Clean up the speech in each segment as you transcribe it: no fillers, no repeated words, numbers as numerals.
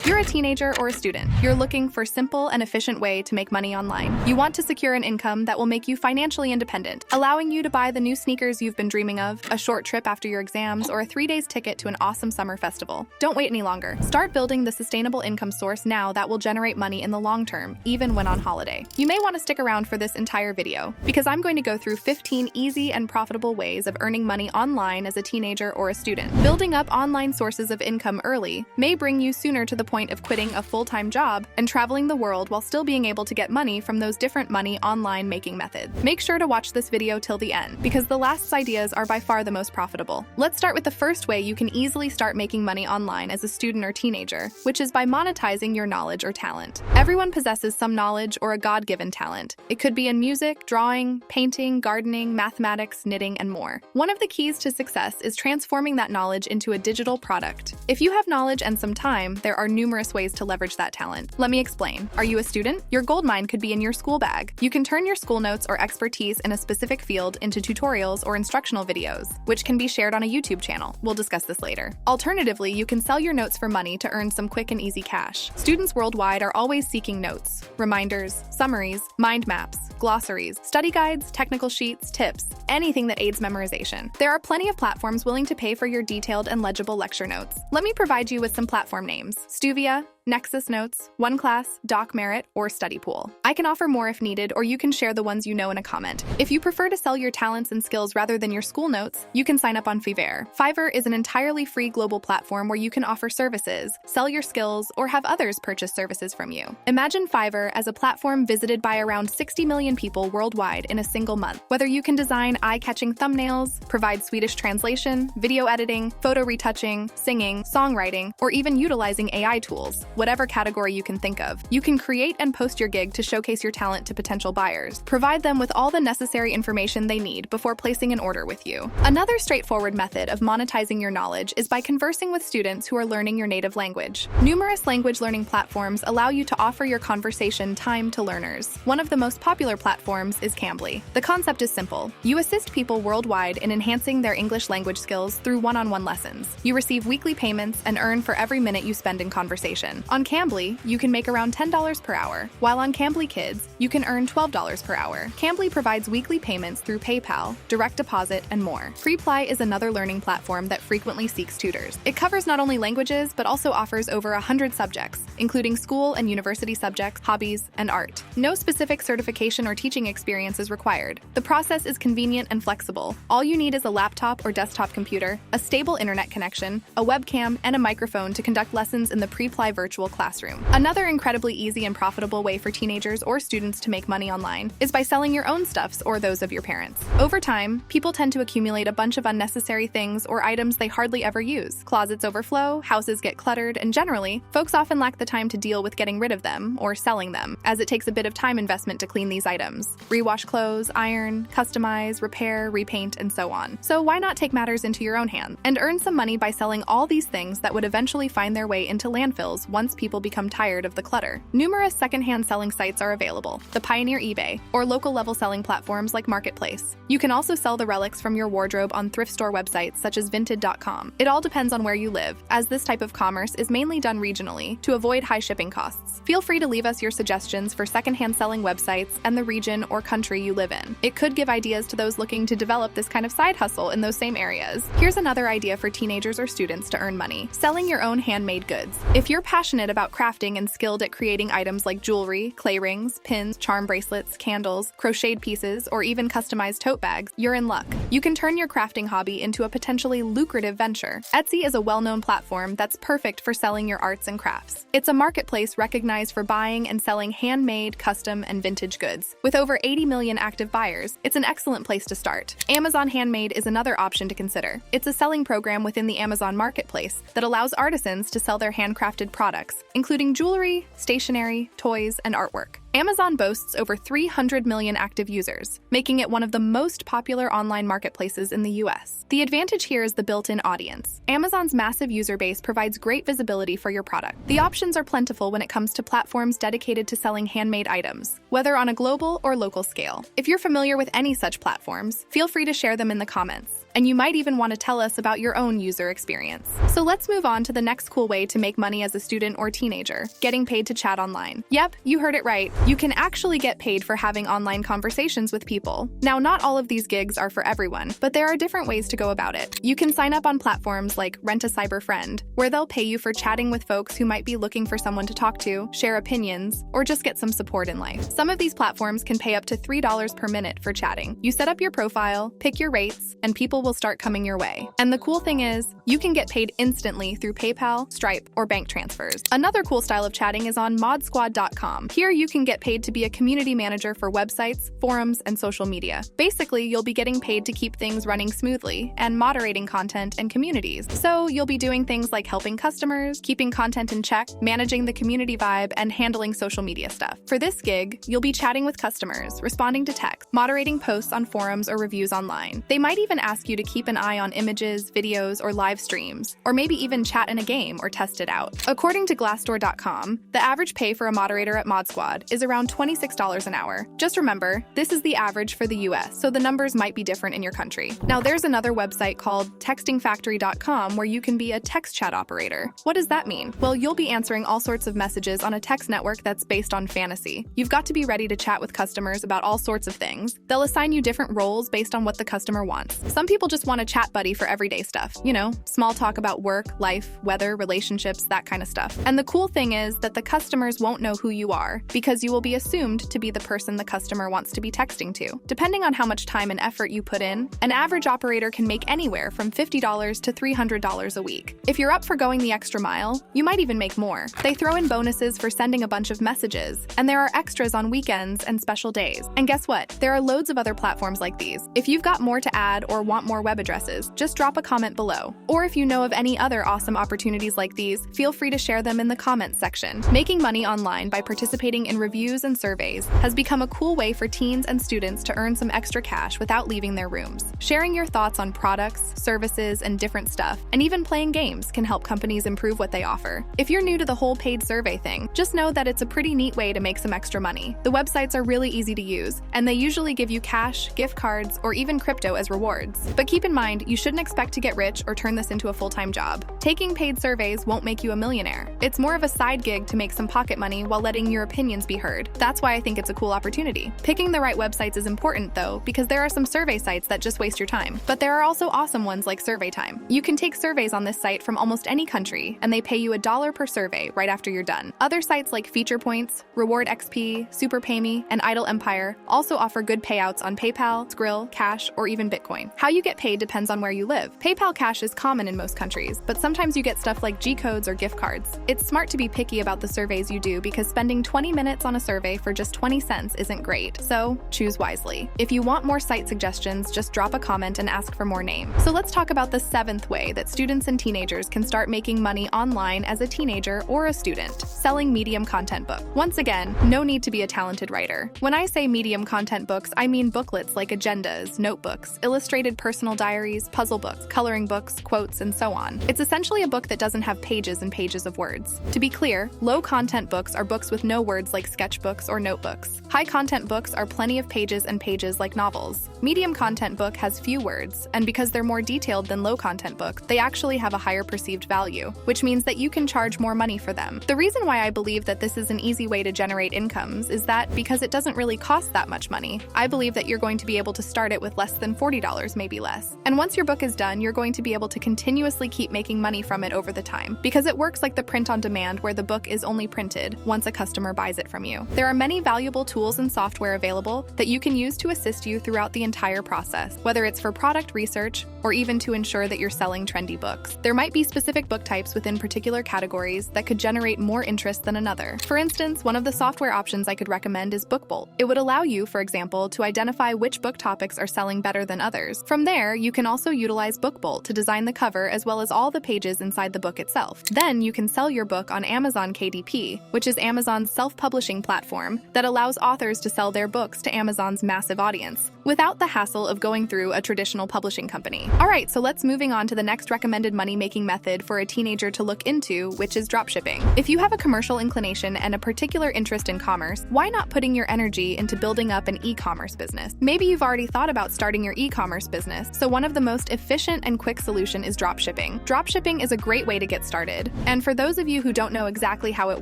You're a teenager or a student. You're looking for a simple and efficient way to make money online. You want to secure an income that will make you financially independent, allowing you to buy the new sneakers you've been dreaming of, a short trip after your exams, or a 3-day ticket to an awesome summer festival. Don't wait any longer. Start building the sustainable income source now that will generate money in the long term, even when on holiday. You may want to stick around for this entire video, because I'm going to go through 15 easy and profitable ways of earning money online as a teenager or a student. Building up online sources of income early may bring you sooner to the point of quitting a full-time job and traveling the world while still being able to get money from those different money online making methods. Make sure to watch this video till the end, because the last ideas are by far the most profitable. Let's start with the first way you can easily start making money online as a student or teenager, which is by monetizing your knowledge or talent. Everyone possesses some knowledge or a God-given talent. It could be in music, drawing, painting, gardening, mathematics, knitting, and more. One of the keys to success is transforming that knowledge into a digital product. If you have knowledge and some time, there are numerous ways to leverage that talent. Let me explain. Are you a student? Your goldmine could be in your school bag. You can turn your school notes or expertise in a specific field into tutorials or instructional videos, which can be shared on a YouTube channel. We'll discuss this later. Alternatively, you can sell your notes for money to earn some quick and easy cash. Students worldwide are always seeking notes, reminders, summaries, mind maps, glossaries, study guides, technical sheets, tips, anything that aids memorization. There are plenty of platforms willing to pay for your detailed and legible lecture notes. Let me provide you with some platform names: Stuvia, Nexus Notes, OneClass, DocMerit, or StudyPool. I can offer more if needed, or you can share the ones you know in a comment. If you prefer to sell your talents and skills rather than your school notes, you can sign up on Fiverr. Fiverr is an entirely free global platform where you can offer services, sell your skills, or have others purchase services from you. Imagine Fiverr as a platform visited by around 60 million people worldwide in a single month. Whether you can design eye-catching thumbnails, provide Swedish translation, video editing, photo retouching, singing, songwriting, or even utilizing AI tools, whatever category you can think of, you can create and post your gig to showcase your talent to potential buyers. Provide them with all the necessary information they need before placing an order with you. Another straightforward method of monetizing your knowledge is by conversing with students who are learning your native language. Numerous language learning platforms allow you to offer your conversation time to learners. One of the most popular platforms is Cambly. The concept is simple. You assist people worldwide in enhancing their English language skills through one-on-one lessons. You receive weekly payments and earn for every minute you spend in conversation. On Cambly, you can make around $10 per hour, while on Cambly Kids, you can earn $12 per hour. Cambly provides weekly payments through PayPal, direct deposit, and more. Freeply is another learning platform that frequently seeks tutors. It covers not only languages, but also offers over 100 subjects, including school and university subjects, hobbies, and art. No specific certification or teaching experience is required. The process is convenient and flexible. All you need is a laptop or desktop computer, a stable internet connection, a webcam, and a microphone to conduct lessons in the Freeply virtual classroom. Another incredibly easy and profitable way for teenagers or students to make money online is by selling your own stuffs or those of your parents. Over time, people tend to accumulate a bunch of unnecessary things or items they hardly ever use. Closets overflow, houses get cluttered, and generally, folks often lack the time to deal with getting rid of them or selling them, as it takes a bit of time investment to clean these items. Rewash clothes, iron, customize, repair, repaint, and so on. So why not take matters into your own hands and earn some money by selling all these things that would eventually find their way into landfills once people become tired of the clutter? Numerous secondhand selling sites are available, the pioneer eBay, or local level selling platforms like Marketplace. You can also sell the relics from your wardrobe on thrift store websites such as vinted.com. It all depends on where you live, as this type of commerce is mainly done regionally to avoid high shipping costs. Feel free to leave us your suggestions for secondhand selling websites and the region or country you live in. It could give ideas to those looking to develop this kind of side hustle in those same areas. Here's another idea for teenagers or students to earn money: selling your own handmade goods. If you're passionate about crafting and skilled at creating items like jewelry, clay rings, pins, charm bracelets, candles, crocheted pieces, or even customized tote bags, you're in luck. You can turn your crafting hobby into a potentially lucrative venture. Etsy is a well-known platform that's perfect for selling your arts and crafts. It's a marketplace recognized for buying and selling handmade, custom, and vintage goods. With over 80 million active buyers, it's an excellent place to start. Amazon Handmade is another option to consider. It's a selling program within the Amazon marketplace that allows artisans to sell their handcrafted products, including jewelry, stationery, toys, and artwork. Amazon boasts over 300 million active users, making it one of the most popular online marketplaces in the US. The advantage here is the built-in audience. Amazon's massive user base provides great visibility for your product. The options are plentiful when it comes to platforms dedicated to selling handmade items, whether on a global or local scale. If you're familiar with any such platforms, feel free to share them in the comments. And you might even want to tell us about your own user experience. So let's move on to the next cool way to make money as a student or teenager, getting paid to chat online. Yep, you heard it right. You can actually get paid for having online conversations with people. Now, not all of these gigs are for everyone, but there are different ways to go about it. You can sign up on platforms like Rent a Cyber Friend, where they'll pay you for chatting with folks who might be looking for someone to talk to, share opinions, or just get some support in life. Some of these platforms can pay up to $3 per minute for chatting. You set up your profile, pick your rates, and people will start coming your way. And the cool thing is, you can get paid instantly through PayPal, Stripe, or bank transfers. Another cool style of chatting is on modsquad.com. Here you can get paid to be a community manager for websites, forums, and social media. Basically, you'll be getting paid to keep things running smoothly and moderating content and communities. So you'll be doing things like helping customers, keeping content in check, managing the community vibe, and handling social media stuff. For this gig, you'll be chatting with customers, responding to text, moderating posts on forums or reviews online. They might even ask you to keep an eye on images, videos, or live streams, or maybe even chat in a game or test it out. According to Glassdoor.com, the average pay for a moderator at Mod Squad is around $26 an hour. Just remember, this is the average for the US, so the numbers might be different in your country. Now, there's another website called textingfactory.com where you can be a text chat operator. What does that mean? Well, you'll be answering all sorts of messages on a text network that's based on fantasy. You've got to be ready to chat with customers about all sorts of things. They'll assign you different roles based on what the customer wants. Some people just want a chat buddy for everyday stuff, you know, small talk about work, life, weather, relationships, that kind of stuff. And the cool thing is that the customers won't know who you are because you will be assumed to be the person the customer wants to be texting to. Depending on how much time and effort you put in, an average operator can make anywhere from $50 to $300 a week. If you're up for going the extra mile, you might even make more. They throw in bonuses for sending a bunch of messages, and there are extras on weekends and special days. And guess what? There are loads of other platforms like these. If you've got more to add or want more web addresses, just drop a comment below. Or if you know of any other awesome opportunities like these, feel free to share them in the comments section. Making money online by participating in reviews and surveys has become a cool way for teens and students to earn some extra cash without leaving their rooms. Sharing your thoughts on products, services, and different stuff, and even playing games can help companies improve what they offer. If you're new to the whole paid survey thing, just know that it's a pretty neat way to make some extra money. The websites are really easy to use, and they usually give you cash, gift cards, or even crypto as rewards. But keep in mind, you shouldn't expect to get rich or turn this into a full-time job. Taking paid surveys won't make you a millionaire. It's more of a side gig to make some pocket money while letting your opinions be heard. That's why I think it's a cool opportunity. Picking the right websites is important, though, because there are some survey sites that just waste your time. But there are also awesome ones like Survey Time. You can take surveys on this site from almost any country, and they pay you $1 per survey right after you're done. Other sites like Feature Points, Reward XP, Super PayMe, and Idle Empire also offer good payouts on PayPal, Skrill, Cash, or even Bitcoin. How you get paid depends on where you live. PayPal Cash is common in most countries, but sometimes you get stuff like G-codes or gift cards. It's smart to be picky about the surveys you do because spending 20 minutes on a survey for just 20 cents isn't great, so choose wisely. If you want more site suggestions, just drop a comment and ask for more names. So let's talk about the 7th way that students and teenagers can start making money online as a teenager or a student: selling medium content books. Once again, no need to be a talented writer. When I say medium content books, I mean booklets like agendas, notebooks, illustrated personal diaries, puzzle books, coloring books, quotes, and so on. It's essentially a book that doesn't have pages and pages of words. To be clear, low-content books are books with no words like sketchbooks or notebooks. High-content books are plenty of pages and pages like novels. Medium content book has few words, and because they're more detailed than low-content books, they actually have a higher perceived value, which means that you can charge more money for them. The reason why I believe that this is an easy way to generate incomes is that because it doesn't really cost that much money, I believe that you're going to be able to start it with less than $40, maybe less. And once your book is done, you're going to be able to continuously keep making money from it over the time, because it works like the print on demand where the book is only printed once a customer buys it from you. There are many valuable tools and software available that you can use to assist you throughout the entire process, whether it's for product research or even to ensure that you're selling trendy books. There might be specific book types within particular categories that could generate more interest than another. For instance, one of the software options I could recommend is BookBolt. It would allow you, for example, to identify which book topics are selling better than others. From there, you can also utilize BookBolt to design the cover as well as all the pages inside the book itself. Then you can sell your book on Amazon KDP, which is Amazon's self-publishing marketing platform that allows authors to sell their books to Amazon's massive audience without the hassle of going through a traditional publishing company. All right, so let's moving on to the next recommended money-making method for a teenager to look into, which is dropshipping. If you have a commercial inclination and a particular interest in commerce, why not putting your energy into building up an e-commerce business? Maybe you've already thought about starting your e-commerce business, so one of the most efficient and quick solution is dropshipping. Dropshipping is a great way to get started. And for those of you who don't know exactly how it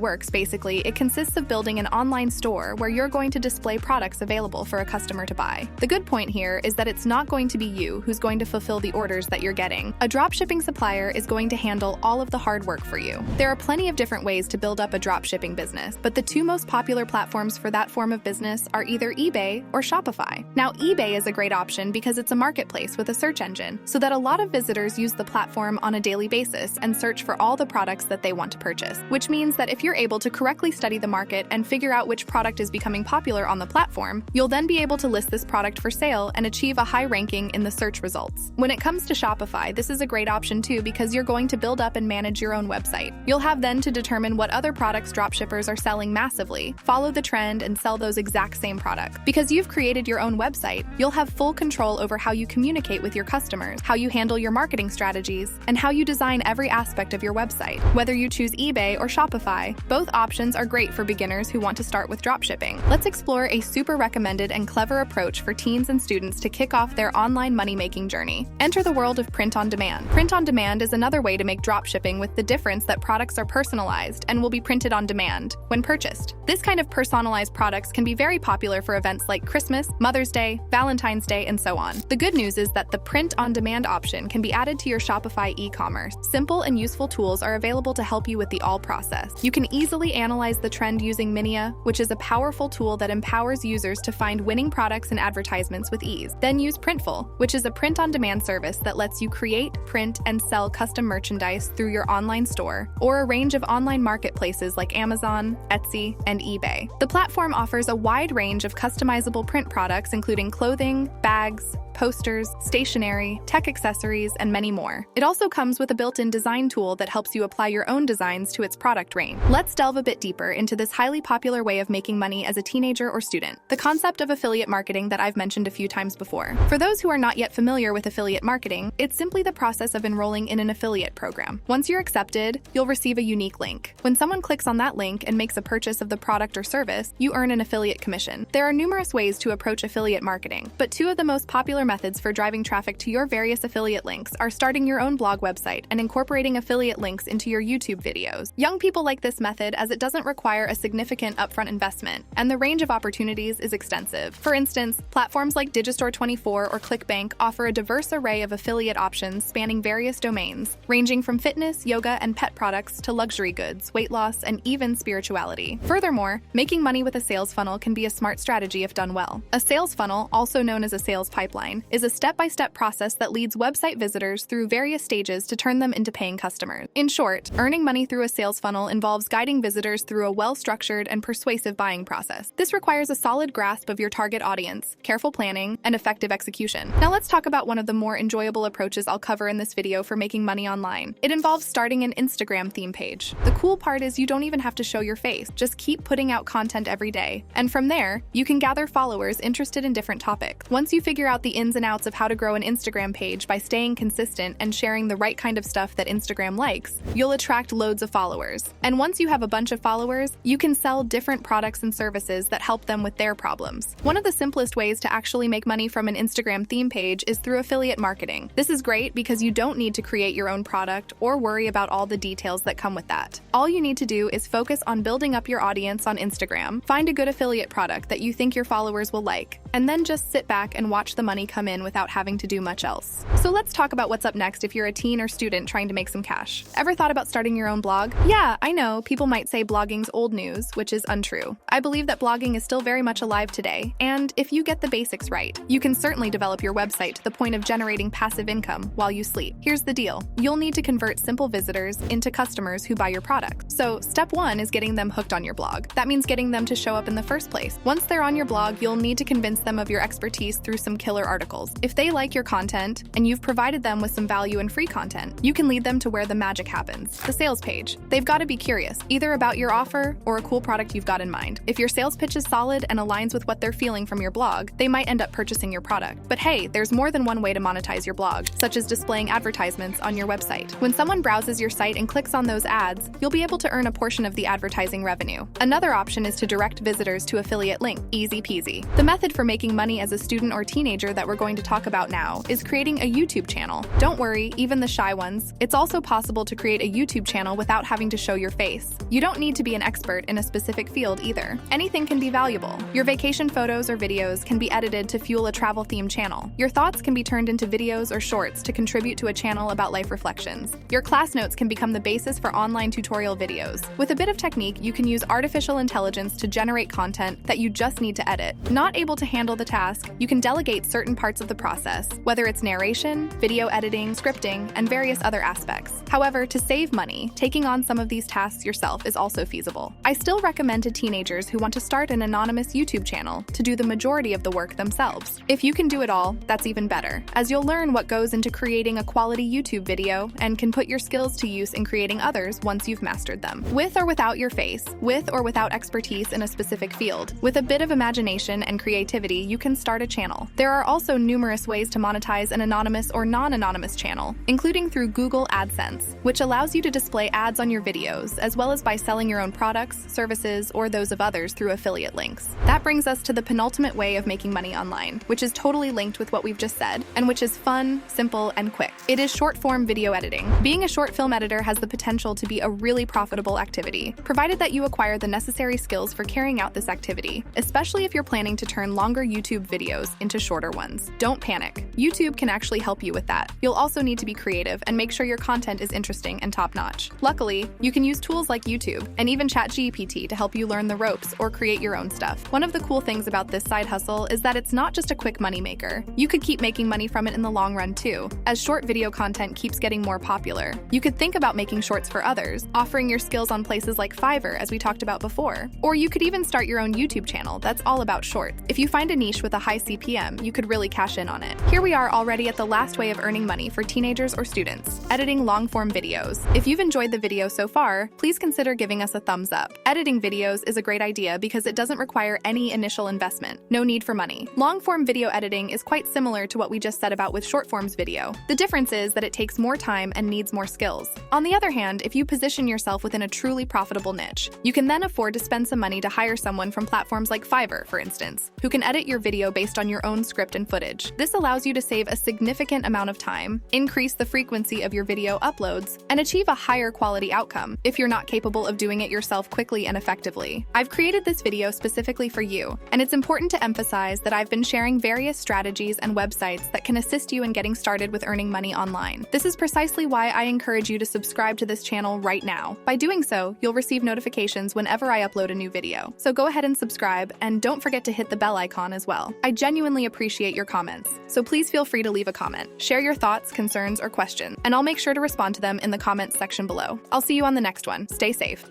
works, basically, it consists of building an online store where you're going to display products available for a customer to buy. The good point here is that it's not going to be you who's going to fulfill the orders that you're getting. A dropshipping supplier is going to handle all of the hard work for you. There are plenty of different ways to build up a dropshipping business, but the two most popular platforms for that form of business are either eBay or Shopify. Now, eBay is a great option because it's a marketplace with a search engine, so that a lot of visitors use the platform on a daily basis and search for all the products that they want to purchase, which means that if you're able to correctly study the market and figure out which product is becoming popular on the platform, you'll then be able to list this product for sale and achieve a high ranking in the search results. When it comes to Shopify, this is a great option too because you're going to build up and manage your own website. You'll have then to determine what other products dropshippers are selling massively, follow the trend, and sell those exact same products. Because you've created your own website, you'll have full control over how you communicate with your customers, how you handle your marketing strategies, and how you design every aspect of your website. Whether you choose eBay or Shopify, both options are great for beginners who want to start with dropshipping. Let's explore a super recommended and clever approach for teens and students to kick off their online money-making journey. Enter the world of print on demand. Print on demand is another way to make dropshipping with the difference that products are personalized and will be printed on demand when purchased. This kind of personalized products can be very popular for events like Christmas, Mother's Day, Valentine's Day, and so on. The good news is that the print on demand option can be added to your Shopify e-commerce. Simple and useful tools are available to help you with the all process. You can easily analyze the trend using Minia, which is a powerful tool that empowers users to find winning products and advertisements with ease. Then use Printful, which is a print-on-demand service that lets you create, print, and sell custom merchandise through your online store or a range of online marketplaces like Amazon, Etsy, and eBay. The platform offers a wide range of customizable print products including clothing, bags, posters, stationery, tech accessories, and many more. It also comes with a built-in design tool that helps you apply your own designs to its product range. Let's delve a bit deeper into this highly popular way of making money as a teenager or student, the concept of affiliate marketing that I've mentioned a few times before. For those who are not yet familiar with affiliate marketing, it's simply the process of enrolling in an affiliate program. Once you're accepted, you'll receive a unique link. When someone clicks on that link and makes a purchase of the product or service, you earn an affiliate commission. There are numerous ways to approach affiliate marketing, but two of the most popular methods for driving traffic to your various affiliate links are starting your own blog website and incorporating affiliate links into your YouTube videos. Young people like this method as it doesn't require a significant upfront investment, and the range of opportunities is extensive. For instance, platforms like Digistore24 or ClickBank offer a diverse array of affiliate options spanning various domains, ranging from fitness, yoga, and pet products to luxury goods, weight loss, and even spirituality. Furthermore, making money with a sales funnel can be a smart strategy if done well. A sales funnel, also known as a sales pipeline, is a step-by-step process that leads website visitors through various stages to turn them into paying customers. In short, earning money through a sales funnel involves guiding visitors through a well-structured and persuasive buying process. This requires a solid grasp of your target audience, careful planning, and effective execution. Now let's talk about one of the more enjoyable approaches I'll cover in this video for making money online. It involves starting an Instagram theme page. The cool part is you don't even have to show your face, just keep putting out content every day. And from there, you can gather followers interested in different topics. Once you figure out the ins and outs of how to grow an Instagram page by staying consistent and sharing the right kind of stuff that Instagram likes, you'll attract loads of followers. And once you have a bunch of followers, you can sell different products and services that help them with their problems. One of the simplest ways to actually make money from an Instagram theme page is through affiliate marketing. This is great because you don't need to create your own product or worry about all the details that come with that. All you need to do is focus on building up your audience on Instagram, find a good affiliate product that you think your followers will like, and then just sit back and watch the money come in without having to do much else. So let's talk about what's up next if you're a teen or student trying to make some cash. Ever thought about starting your own blog? Yeah, I know, people might say blogging's old news, which is untrue. I believe that blogging is still very much alive today, and if you get the basics right, you can certainly develop your website to the point of generating passive income while you sleep. Here's the deal. You'll need to convert simple visitors into customers who buy your product. So step one is getting them hooked on your blog. That means getting them to show up in the first place. Once they're on your blog, you'll need to convince convince them of your expertise through some killer articles. If they like your content and you've provided them with some value and free content, you can lead them to where the magic happens, the sales page. They've got to be curious, either about your offer or a cool product you've got in mind. If your sales pitch is solid and aligns with what they're feeling from your blog, they might end up purchasing your product. But hey, there's more than one way to monetize your blog, such as displaying advertisements on your website. When someone browses your site and clicks on those ads, you'll be able to earn a portion of the advertising revenue. Another option is to direct visitors to affiliate links. Easy peasy. The method for making money as a student or teenager that we're going to talk about now is creating a YouTube channel. Don't worry, even the shy ones, it's also possible to create a YouTube channel without having to show your face. You don't need to be an expert in a specific field either. Anything can be valuable. Your vacation photos or videos can be edited to fuel a travel-themed channel. Your thoughts can be turned into videos or shorts to contribute to a channel about life reflections. Your class notes can become the basis for online tutorial videos. With a bit of technique, you can use artificial intelligence to generate content that you just need to edit. Not able to handle the task, you can delegate certain parts of the process, whether it's narration, video editing, scripting, and various other aspects. However, to save money, taking on some of these tasks yourself is also feasible. I still recommend to teenagers who want to start an anonymous YouTube channel to do the majority of the work themselves. If you can do it all, that's even better, as you'll learn what goes into creating a quality YouTube video and can put your skills to use in creating others once you've mastered them. With or without your face, with or without expertise in a specific field, with a bit of imagination and creativity, you can start a channel. There are also numerous ways to monetize an anonymous or non-anonymous channel, including through Google AdSense, which allows you to display ads on your videos, as well as by selling your own products, services, or those of others through affiliate links. That brings us to the penultimate way of making money online, which is totally linked with what we've just said, and which is fun, simple, and quick. It is short-form video editing. Being a short film editor has the potential to be a really profitable activity, provided that you acquire the necessary skills for carrying out this activity, especially if you're planning to turn longer YouTube videos into shorter ones. Don't panic. YouTube can actually help you with that. You'll also need to be creative and make sure your content is interesting and top-notch. Luckily, you can use tools like YouTube and even ChatGPT to help you learn the ropes or create your own stuff. One of the cool things about this side hustle is that it's not just a quick moneymaker. You could keep making money from it in the long run too, as short video content keeps getting more popular. You could think about making shorts for others, offering your skills on places like Fiverr, as we talked about before. Or you could even start your own YouTube channel that's all about shorts. If you find a niche with a high CPM, you could really cash in on it. Here we are already at the last way of earning money for teenagers or students, editing long-form videos. If you've enjoyed the video so far, please consider giving us a thumbs up. Editing videos is a great idea because it doesn't require any initial investment. No need for money. Long-form video editing is quite similar to what we just said about with short-forms video. The difference is that it takes more time and needs more skills. On the other hand, if you position yourself within a truly profitable niche, you can then afford to spend some money to hire someone from platforms like Fiverr, for instance, who can edit your video based on your own script and footage. This allows you to save a significant amount of time, increase the frequency of your video uploads, and achieve a higher quality outcome if you're not capable of doing it yourself quickly and effectively. I've created this video specifically for you, and it's important to emphasize that I've been sharing various strategies and websites that can assist you in getting started with earning money online. This is precisely why I encourage you to subscribe to this channel right now. By doing so, you'll receive notifications whenever I upload a new video. So go ahead and subscribe, and don't forget to hit the bell icon as well. I genuinely appreciate your comments, so please feel free to leave a comment. Share your thoughts, concerns, or questions, and I'll make sure to respond to them in the comments section below. I'll see you on the next one. Stay safe.